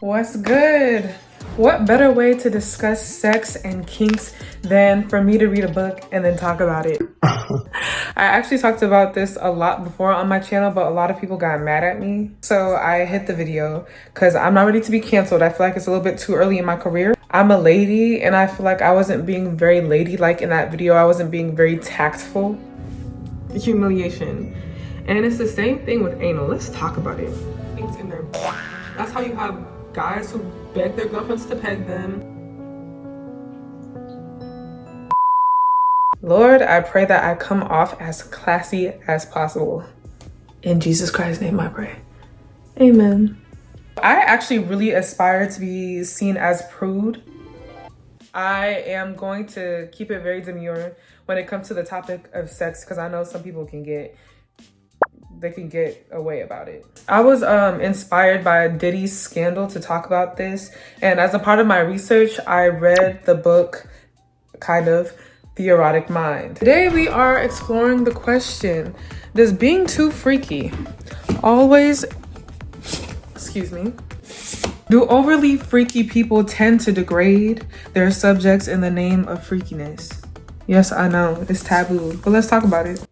What's good? What better way to discuss sex and kinks than for me to read a book and then talk about it? I actually talked about this a lot before on my channel, but a lot of people got mad at me. So I hit the video because I'm not ready to be canceled. I feel like it's a little bit too early in my career. I'm a lady and I feel like I wasn't being very ladylike in that video. I wasn't being very tactful. Humiliation. And it's the same thing with anal. Let's talk about it. Things in there. That's how you have guys who beg their girlfriends to peg them. Lord, I pray that I come off as classy as possible. In Jesus Christ's name I pray. Amen. I actually really aspire to be seen as prude. I am going to keep it very demure when it comes to the topic of sex because I know some people can get away about it. I was inspired by Diddy's scandal to talk about this, and as a part of my research I read the book The Erotic Mind. Today we are exploring the question, does being too freaky always, do overly freaky people tend to degrade their subjects in the name of freakiness? Yes, I know, it's taboo, but let's talk about it.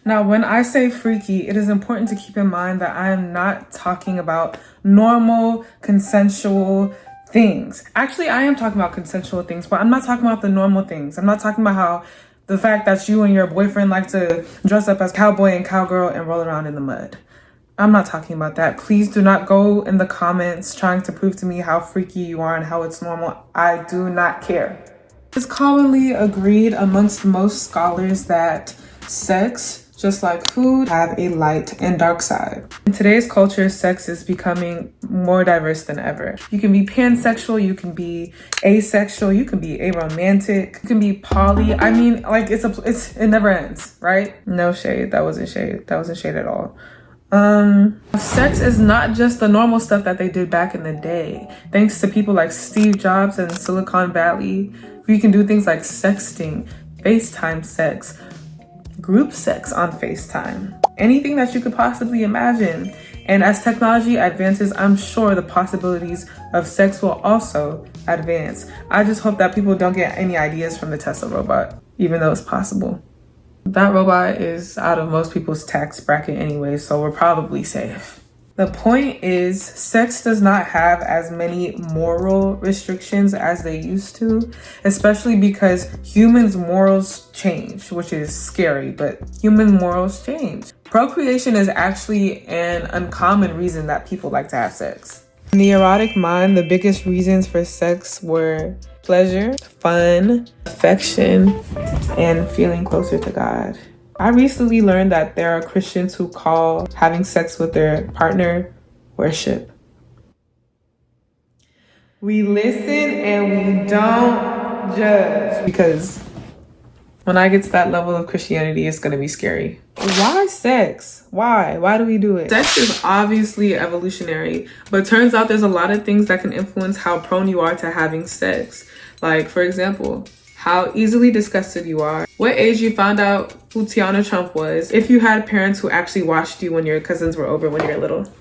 Now, when I say freaky, it is important to keep in mind that I am not talking about normal, consensual things. Actually, I am talking about consensual things, but I'm not talking about the normal things. I'm not talking about how the fact that you and your boyfriend like to dress up as cowboy and cowgirl and roll around in the mud. I'm not talking about that. Please do not go in the comments trying to prove to me how freaky you are and how it's normal. I do not care. It's commonly agreed amongst most scholars that sex, just like food, have a light and dark side. In today's culture, sex is becoming more diverse than ever. You can be pansexual, you can be asexual, you can be aromantic, you can be poly. I mean, like it never ends, right? No shade, that wasn't shade. That wasn't shade at all. Sex is not just the normal stuff that they did back in the day. Thanks to people like Steve Jobs and Silicon Valley, we can do things like sexting, FaceTime sex, group sex on FaceTime, anything that you could possibly imagine. And as technology advances, I'm sure the possibilities of sex will also advance. I just hope that people don't get any ideas from the Tesla robot, even though it's possible. That robot is out of most people's tax bracket anyway, so we're probably safe. The point is, sex does not have as many moral restrictions as they used to, especially because humans' morals change, which is scary, but human morals change. Procreation is actually an uncommon reason that people like to have sex. In the erotic mind, the biggest reasons for sex were pleasure, fun, affection, and feeling closer to God. I recently learned that there are Christians who call having sex with their partner worship. We listen and we don't judge, because when I get to that level of Christianity, it's gonna be scary. Why sex? Why? Why do we do it? Sex is obviously evolutionary, but turns out there's a lot of things that can influence how prone you are to having sex. Like, for example, how easily disgusted you are, what age you found out who Tiana Trump was, if you had parents who actually watched you when your cousins were over when you were little.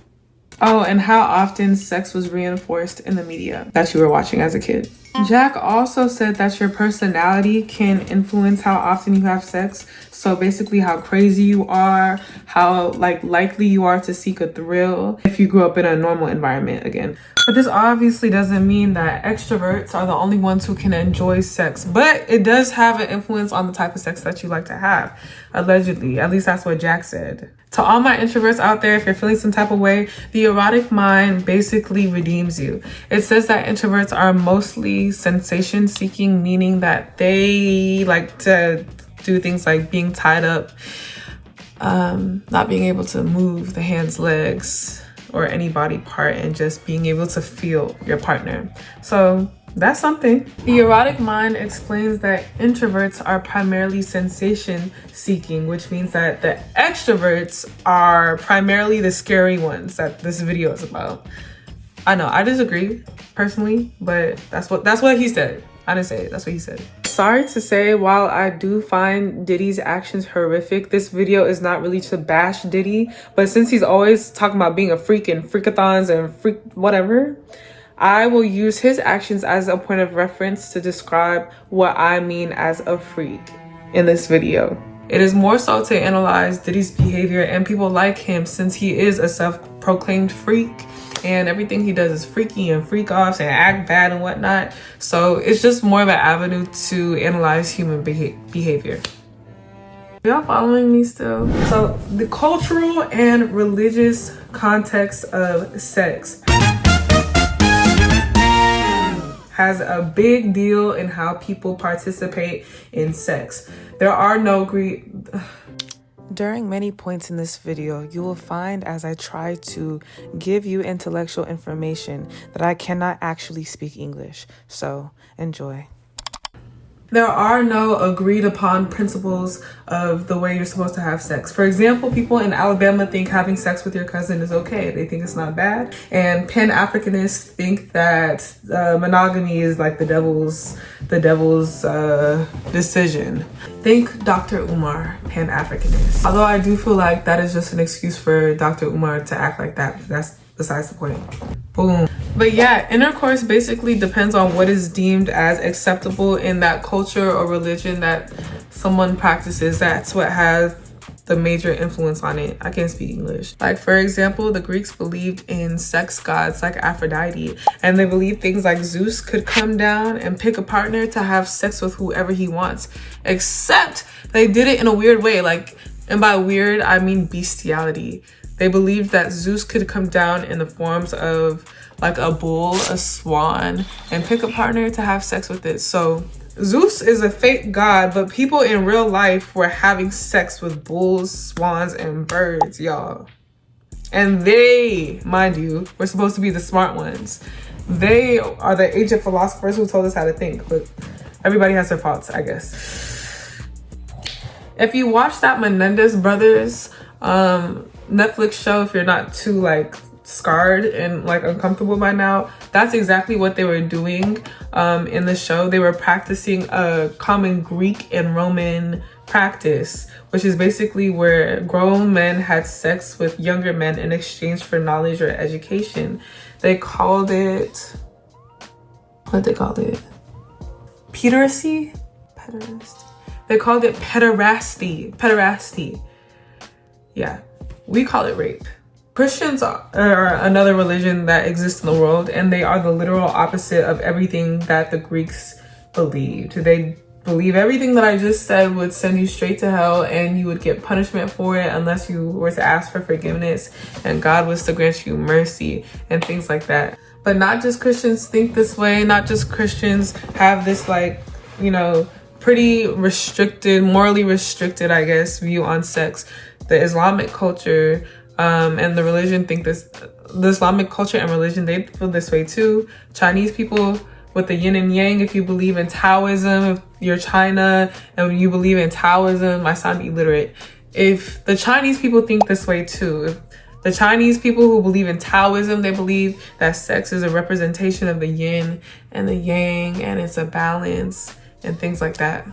Oh, and how often sex was reinforced in the media that you were watching as a kid. Jack also said that your personality can influence how often you have sex. So basically how crazy you are, how likely you are to seek a thrill if you grew up in a normal environment again. But this obviously doesn't mean that extroverts are the only ones who can enjoy sex, but it does have an influence on the type of sex that you like to have, allegedly. At least that's what Jack said. To all my introverts out there, if you're feeling some type of way, the erotic mind basically redeems you. It says that introverts are mostly sensation seeking, meaning that they like to do things like being tied up, not being able to move the hands, legs, or any body part, and just being able to feel your partner. So that's something. The erotic mind explains that introverts are primarily sensation seeking, which means that the extroverts are primarily the scary ones that this video is about. I know, I disagree personally, but that's what he said. I didn't say it, that's what he said. sorry to say, while I do find Diddy's actions horrific, this video is not really to bash Diddy, but since he's always talking about being a freak and freakathons and freak whatever, I will use his actions as a point of reference to describe what I mean as a freak in this video. It is more so to analyze Diddy's behavior and people like him, since he is a self-proclaimed freak and everything he does is freaky and freak offs and act bad and whatnot. So it's just more of an avenue to analyze human behavior. Y'all following me still? So the cultural and religious context of sex has a big deal in how people participate in sex. There are no During many points in this video, you will find as I try to give you intellectual information that I cannot actually speak English, so enjoy. There are no agreed upon principles of the way you're supposed to have sex. For example, people in Alabama think having sex with your cousin is okay. They think it's not bad. And Pan-Africanists think that monogamy is like the devil's decision. Think Dr. Umar, Pan-Africanist. Although I do feel like that is just an excuse for Dr. Umar to act like that. That's besides the point. Boom. But yeah, intercourse basically depends on what is deemed as acceptable in that culture or religion that someone practices. That's what has the major influence on it. I can't speak English. Like, for example, the Greeks believed in sex gods like Aphrodite, and they believed things like Zeus could come down and pick a partner to have sex with whoever he wants, except they did it in a weird way. Like, and by weird, I mean bestiality. They believed that Zeus could come down in the forms of like a bull, a swan, and pick a partner to have sex with it. So Zeus is a fake god, but people in real life were having sex with bulls, swans, and birds, y'all. And they, mind you, were supposed to be the smart ones. They are the ancient philosophers who told us how to think, but everybody has their faults, I guess. If you watch that Menendez brothers Netflix show, if you're not too like scarred and like uncomfortable by now, that's exactly what they were doing in the show. They were practicing a common Greek and Roman practice, which is basically where grown men had sex with younger men in exchange for knowledge or education. They called it, what they called it? Pederasty? They called it pederasty. Yeah, we call it rape. Christians are another religion that exists in the world, and they are the literal opposite of everything that the Greeks believed. They believe everything that I just said would send you straight to hell, and you would get punishment for it unless you were to ask for forgiveness, and God was to grant you mercy and things like that. But not just Christians think this way. Not just Christians have this, like, you know, pretty restricted, morally restricted, I guess, view on sex. The Islamic culture and the religion think this. The Islamic culture and religion, they feel this way too. Chinese people with the yin and yang, if you believe in Taoism, if you're China and you believe in Taoism, I sound illiterate. If the Chinese people think this way too. If the Chinese people who believe in Taoism, they believe that sex is a representation of the yin and the yang, and it's a balance and things like that.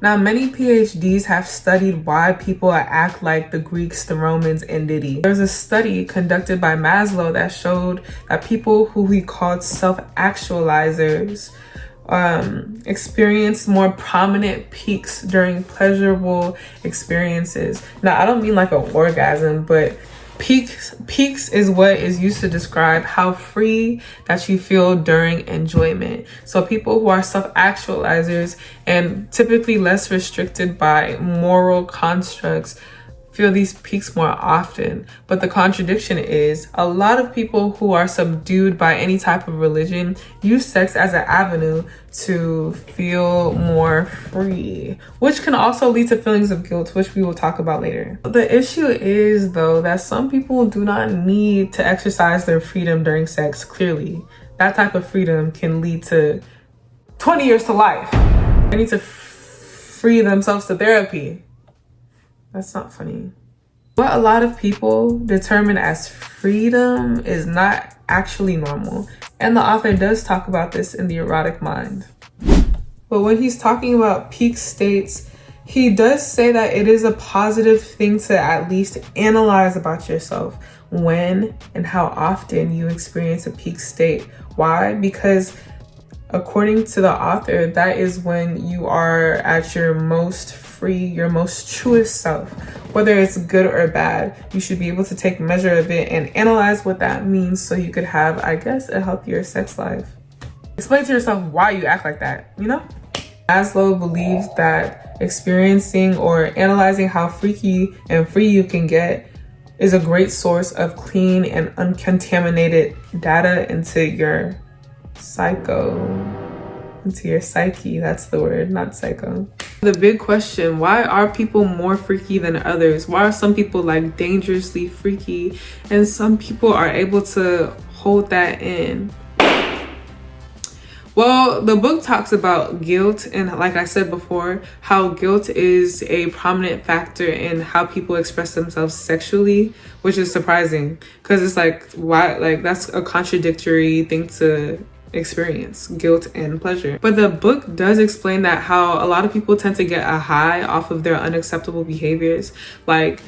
Now, many PhDs have studied why people act like the Greeks, the Romans, and Diddy. There's a study conducted by Maslow that showed that people who he called self-actualizers experience more prominent peaks during pleasurable experiences. Now, I don't mean like an orgasm, but peaks is what is used to describe how free that you feel during enjoyment. So people who are self-actualizers and typically less restricted by moral constructs feel these peaks more often. But the contradiction is a lot of people who are subdued by any type of religion use sex as an avenue to feel more free, which can also lead to feelings of guilt, which we will talk about later. The issue is, though, that some people do not need to exercise their freedom during sex. Clearly, that type of freedom can lead to 20 years to life. They need to free themselves to therapy. That's not funny. What a lot of people determine as freedom is not actually normal. And the author does talk about this in The Erotic Mind. But when he's talking about peak states, he does say that it is a positive thing to at least analyze about yourself when and how often you experience a peak state. Why? Because according to the author, that is when you are at your most free, your most truest self. Whether it's good or bad, you should be able to take measure of it and analyze what that means so you could have, I guess, a healthier sex life. Explain to yourself why you act like that, you know? Maslow believes that experiencing or analyzing how freaky and free you can get is a great source of clean and uncontaminated data into your psyche. That's the word, not psycho. The big question, why are people more freaky than others? Why are some people like dangerously freaky and some people are able to hold that in? Well, the book talks about guilt, and like I said before, how guilt is a prominent factor in how people express themselves sexually, which is surprising because it's like, why? Like, that's a contradictory thing to experience, guilt and pleasure. But the book does explain that how a lot of people tend to get a high off of their unacceptable behaviors. Like,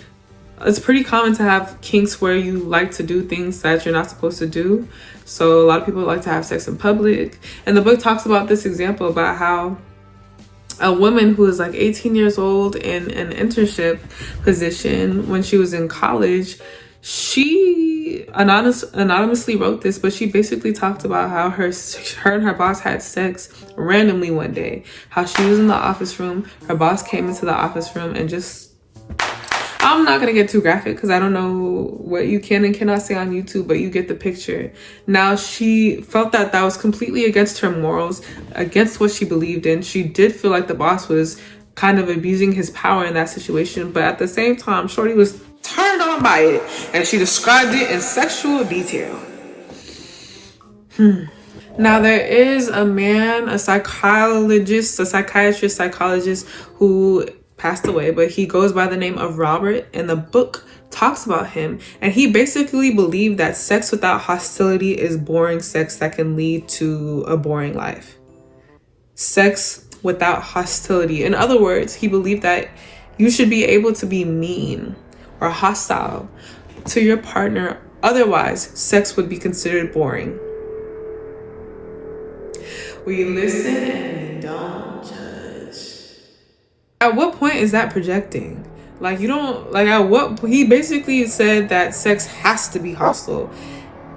it's pretty common to have kinks where you like to do things that you're not supposed to do. So a lot of people like to have sex in public. And the book talks about this example about how a woman who is like 18 years old in an internship position when she was in college, she anonymously wrote this, but she basically talked about how her and her boss had sex randomly one day. How she was in the office room, her boss came into the office room and just, I'm not gonna get too graphic because I don't know what you can and cannot say on YouTube, but you get the picture. Now, she felt that that was completely against her morals, against what she believed in. She did feel like the boss was kind of abusing his power in that situation, but at the same time, Shorty was turned on by it, and she described it in sexual detail. Now, there is a man, a psychiatrist, who passed away, but he goes by the name of Robert, and the book talks about him. And he basically believed that sex without hostility is boring sex that can lead to a boring life. Sex without hostility. In other words, he believed that you should be able to be mean or hostile to your partner. Otherwise, sex would be considered boring. We listen and we don't judge. At what point is that projecting? Like, you don't, like, at what, he basically said that sex has to be hostile.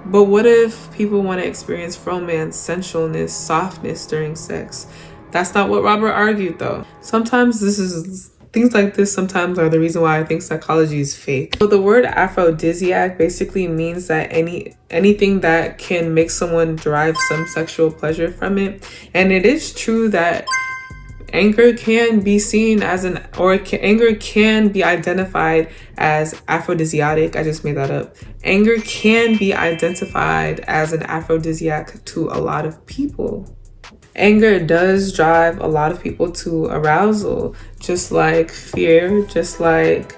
But what if people want to experience romance, sensualness, softness during sex? That's not what Robert argued, though. Sometimes things like this sometimes are the reason why I think psychology is fake. So the word aphrodisiac basically means that anything that can make someone derive some sexual pleasure from it. And it is true that anger can be seen as anger can be identified as aphrodisiac. I just made that up. Anger can be identified as an aphrodisiac to a lot of people. Anger does drive a lot of people to arousal, just like fear, just like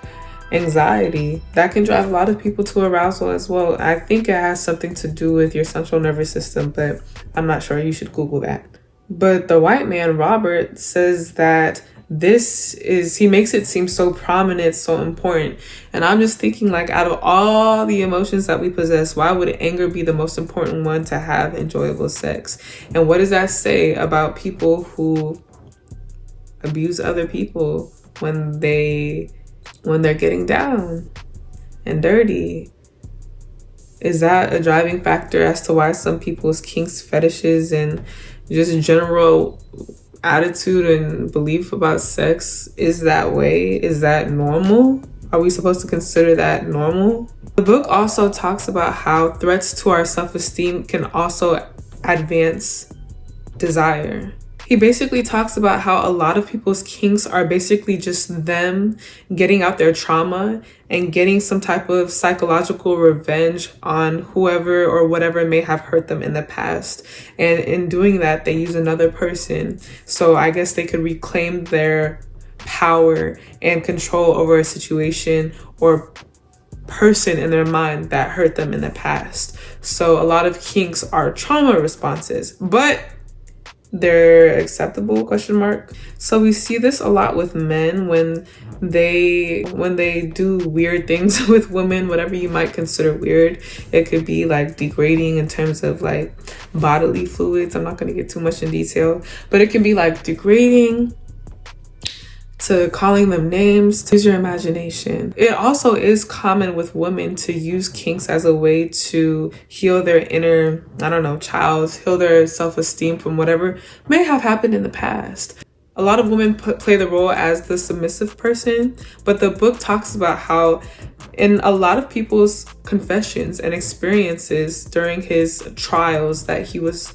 anxiety. That can drive a lot of people to arousal as well. I think it has something to do with your central nervous system, but I'm not sure. You should Google that. But the white man, Robert, says that he makes it seem so prominent, so important. And I'm just thinking, like, out of all the emotions that we possess, why would anger be the most important one to have enjoyable sex? And what does that say about people who abuse other people when they're getting down and dirty? Is that a driving factor as to why some people's kinks, fetishes, and just general attitude and belief about sex is that way? Is that normal? Are we supposed to consider that normal? The book also talks about how threats to our self-esteem can also advance desire. He basically talks about how a lot of people's kinks are basically just them getting out their trauma and getting some type of psychological revenge on whoever or whatever may have hurt them in the past. And in doing that, they use another person. So I guess they could reclaim their power and control over a situation or person in their mind that hurt them in the past. So a lot of kinks are trauma responses, but they're acceptable, question mark. So we see this a lot with men when they do weird things with women, whatever you might consider weird. It could be like degrading in terms of like bodily fluids. I'm not going to get too much in detail, but it can be like degrading to calling them names. Use your imagination. It also is common with women to use kinks as a way to heal their inner, I don't know, child, heal their self-esteem from whatever may have happened in the past. A lot of women play the role as the submissive person, but the book talks about how in a lot of people's confessions and experiences during his trials that he was,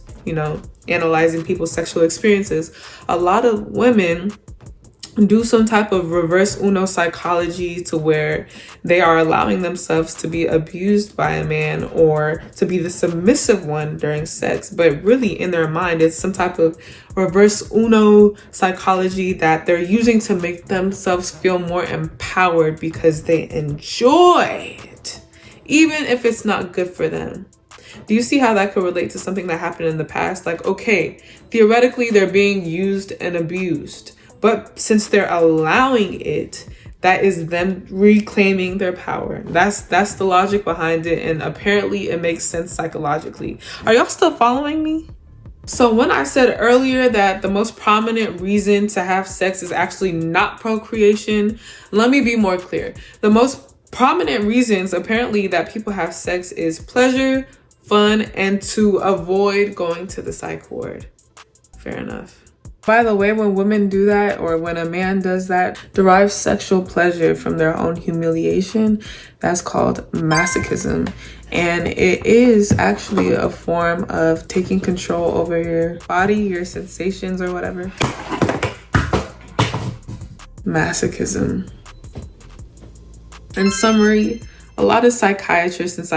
analyzing people's sexual experiences, a lot of women do some type of reverse Uno psychology to where they are allowing themselves to be abused by a man or to be the submissive one during sex. But really in their mind, it's some type of reverse Uno psychology that they're using to make themselves feel more empowered because they enjoy it, even if it's not good for them. Do you see how that could relate to something that happened in the past? Like, okay, theoretically, they're being used and abused. But since they're allowing it, that is them reclaiming their power. That's the logic behind it. And apparently it makes sense psychologically. Are y'all still following me? So when I said earlier that the most prominent reason to have sex is actually not procreation, let me be more clear. The most prominent reasons apparently that people have sex is pleasure, fun, and to avoid going to the psych ward. Fair enough. By the way, when women do that, or when a man does that, derive sexual pleasure from their own humiliation, that's called masochism. And it is actually a form of taking control over your body, your sensations, or whatever. Masochism. In summary, a lot of psychiatrists and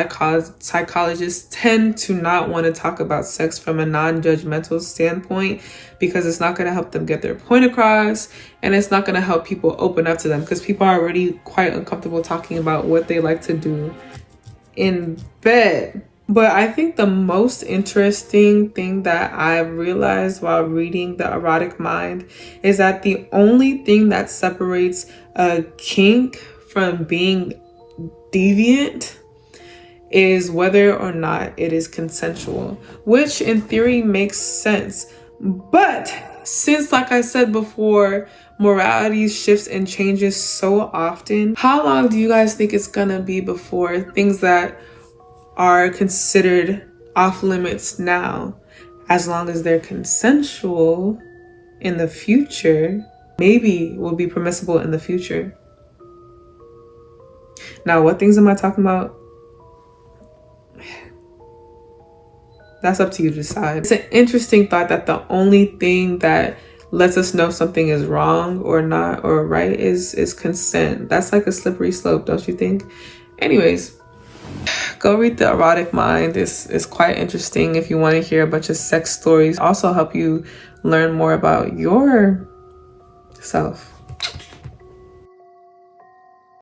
psychologists tend to not want to talk about sex from a non-judgmental standpoint because it's not going to help them get their point across, and it's not going to help people open up to them because people are already quite uncomfortable talking about what they like to do in bed. But I think the most interesting thing that I've realized while reading The Erotic Mind is that the only thing that separates a kink from being deviant is whether or not it is consensual, which in theory makes sense. But since, like I said before, morality shifts and changes so often, how long do you guys think it's gonna be before things that are considered off limits now, as long as they're consensual in the future, maybe will be permissible in the future? Now, what things am I talking about? That's up to you to decide. It's an interesting thought that the only thing that lets us know something is wrong or not or right is consent. That's like a slippery slope, don't you think? Anyways, go read The Erotic Mind. It's quite interesting if you want to hear a bunch of sex stories. Also help you learn more about yourself.